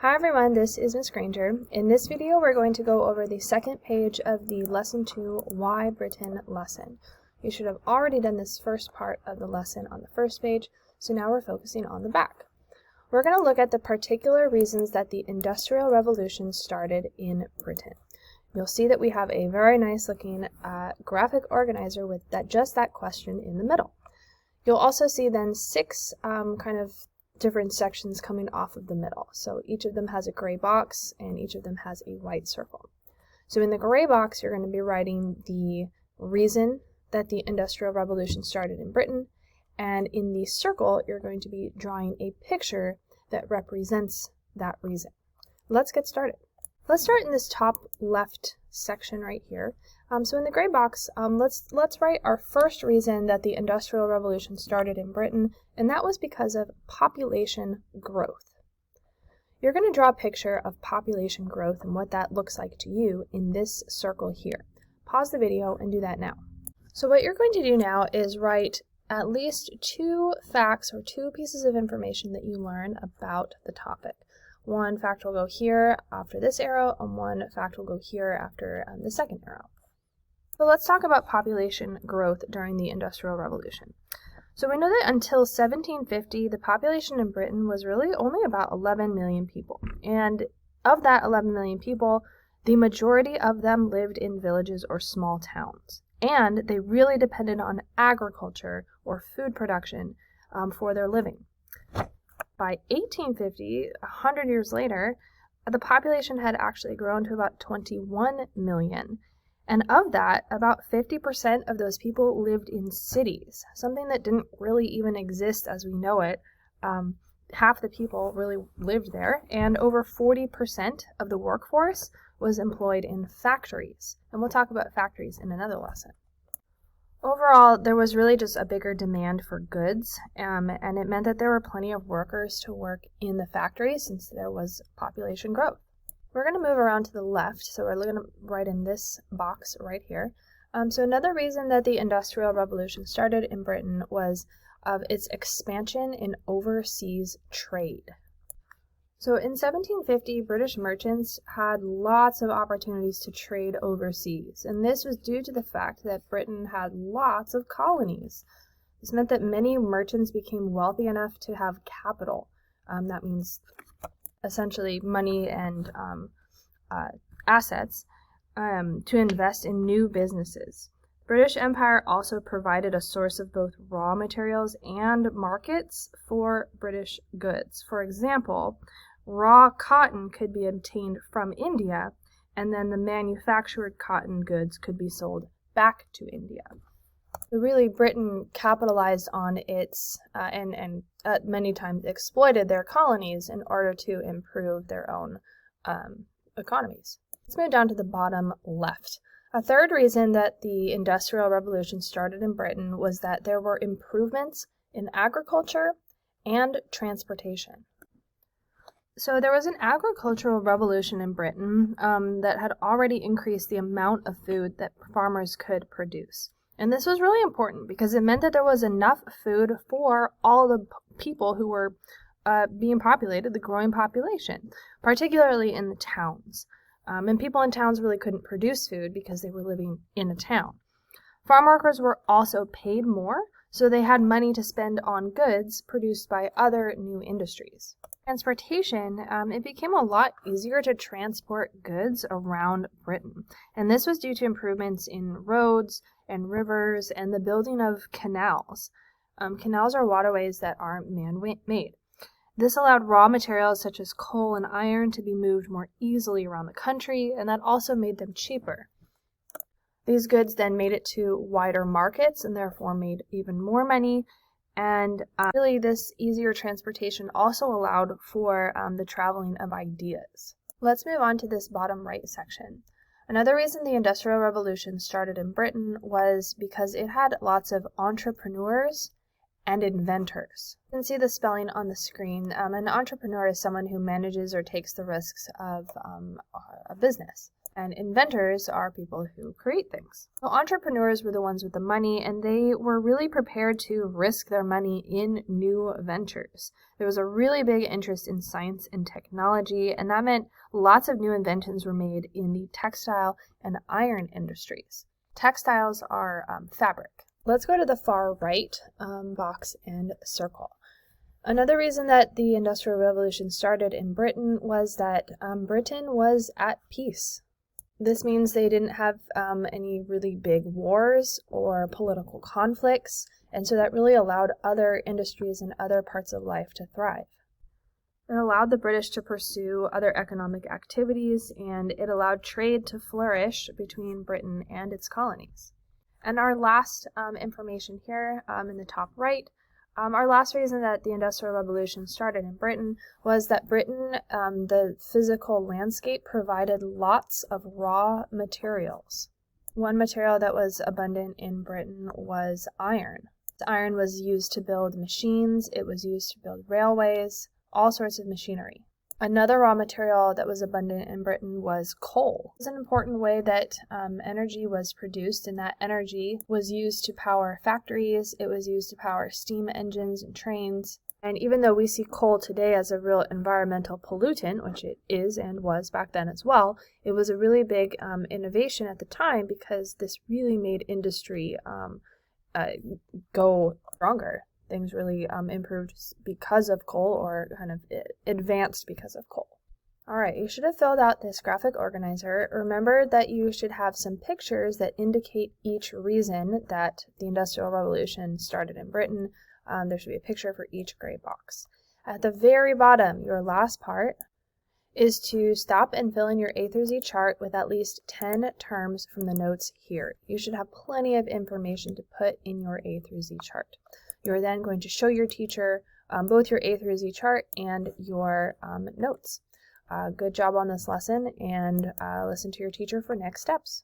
Hi everyone, this is Ms. Granger. In this video, we're going to go over the second page of the Lesson 2 Why Britain lesson. You should have already done this first part of the lesson on the first page, so now we're focusing on the back. We're going to look at the particular reasons that the Industrial Revolution started in Britain. You'll see that we have a very nice looking graphic organizer with just that question in the middle. You'll also see then six kind of different sections coming off of the middle. So each of them has a gray box and each of them has a white circle. So in the gray box, you're going to be writing the reason that the Industrial Revolution started in Britain, and in the circle, you're going to be drawing a picture that represents that reason. Let's get started. Let's start in this top left section right here. So in the gray box, let's write our first reason that the Industrial Revolution started in Britain, and that was because of population growth. You're going to draw a picture of population growth and what that looks like to you in this circle here. Pause the video and do that now. So what you're going to do now is write at least two facts or two pieces of information that you learn about the topic. One fact will go here after this arrow, and one fact will go here after the second arrow. So let's talk about population growth during the Industrial Revolution. So we know that until 1750, the population in Britain was really only about 11 million people. And of that 11 million people, the majority of them lived in villages or small towns. And they really depended on agriculture or food production for their living. By 1850, 100 years later, the population had actually grown to about 21 million. And of that, about 50% of those people lived in cities, something that didn't really even exist as we know it. Half the people really lived there, and over 40% of the workforce was employed in factories. And we'll talk about factories in another lesson. Overall, there was really just a bigger demand for goods, and it meant that there were plenty of workers to work in the factories since there was population growth. We're going to move around to the left, so we're going to write in this box right here. So another reason that the Industrial Revolution started in Britain was of its expansion in overseas trade. So in 1750, British merchants had lots of opportunities to trade overseas, and this was due to the fact that Britain had lots of colonies. This meant that many merchants became wealthy enough to have capital. That means essentially money and assets to invest in new businesses. British Empire also provided a source of both raw materials and markets for British goods. For example, raw cotton could be obtained from India, and then the manufactured cotton goods could be sold back to India. So really, Britain capitalized on its and many times exploited their colonies in order to improve their own economies. Let's move down to the bottom left. A third reason that the Industrial Revolution started in Britain was that there were improvements in agriculture and transportation. So there was an agricultural revolution in Britain that had already increased the amount of food that farmers could produce. And this was really important because it meant that there was enough food for all the people who were being populated, the growing population, particularly in the towns. And people in towns really couldn't produce food because they were living in a town. Farm workers were also paid more, so they had money to spend on goods produced by other new industries. Transportation, it became a lot easier to transport goods around Britain, and this was due to improvements in roads and rivers and the building of canals. Canals are waterways that aren't man-made. This allowed raw materials such as coal and iron to be moved more easily around the country, and that also made them cheaper. These goods then made it to wider markets and therefore made even more money. And really, this easier transportation also allowed for the traveling of ideas. Let's move on to this bottom right section. Another reason the Industrial Revolution started in Britain was because it had lots of entrepreneurs and inventors. You can see the spelling on the screen. An entrepreneur is someone who manages or takes the risks of a business. And inventors are people who create things. So entrepreneurs were the ones with the money, and they were really prepared to risk their money in new ventures. There was a really big interest in science and technology, and that meant lots of new inventions were made in the textile and iron industries. Textiles are fabric. Let's go to the far right box and circle. Another reason that the Industrial Revolution started in Britain was that Britain was at peace. This means they didn't have any really big wars or political conflicts, and so that really allowed other industries and other parts of life to thrive. It allowed the British to pursue other economic activities, and it allowed trade to flourish between Britain and its colonies. And our last information here in the top right, our last reason that the Industrial Revolution started in Britain was that Britain, the physical landscape, provided lots of raw materials. One material that was abundant in Britain was iron. Iron was used to build machines, it was used to build railways, all sorts of machinery. Another raw material that was abundant in Britain was coal. It was an important way that energy was produced, and that energy was used to power factories, it was used to power steam engines and trains. And even though we see coal today as a real environmental pollutant, which it is and was back then as well, it was a really big innovation at the time because this really made industry go stronger. Things really improved because of coal, or kind of advanced because of coal. Alright, you should have filled out this graphic organizer. Remember that you should have some pictures that indicate each reason that the Industrial Revolution started in Britain. There should be a picture for each gray box. At the very bottom, your last part is to stop and fill in your A through Z chart with at least 10 terms from the notes here. You should have plenty of information to put in your A through Z chart. You're then going to show your teacher both your A through Z chart and your notes. Good job on this lesson, and listen to your teacher for next steps.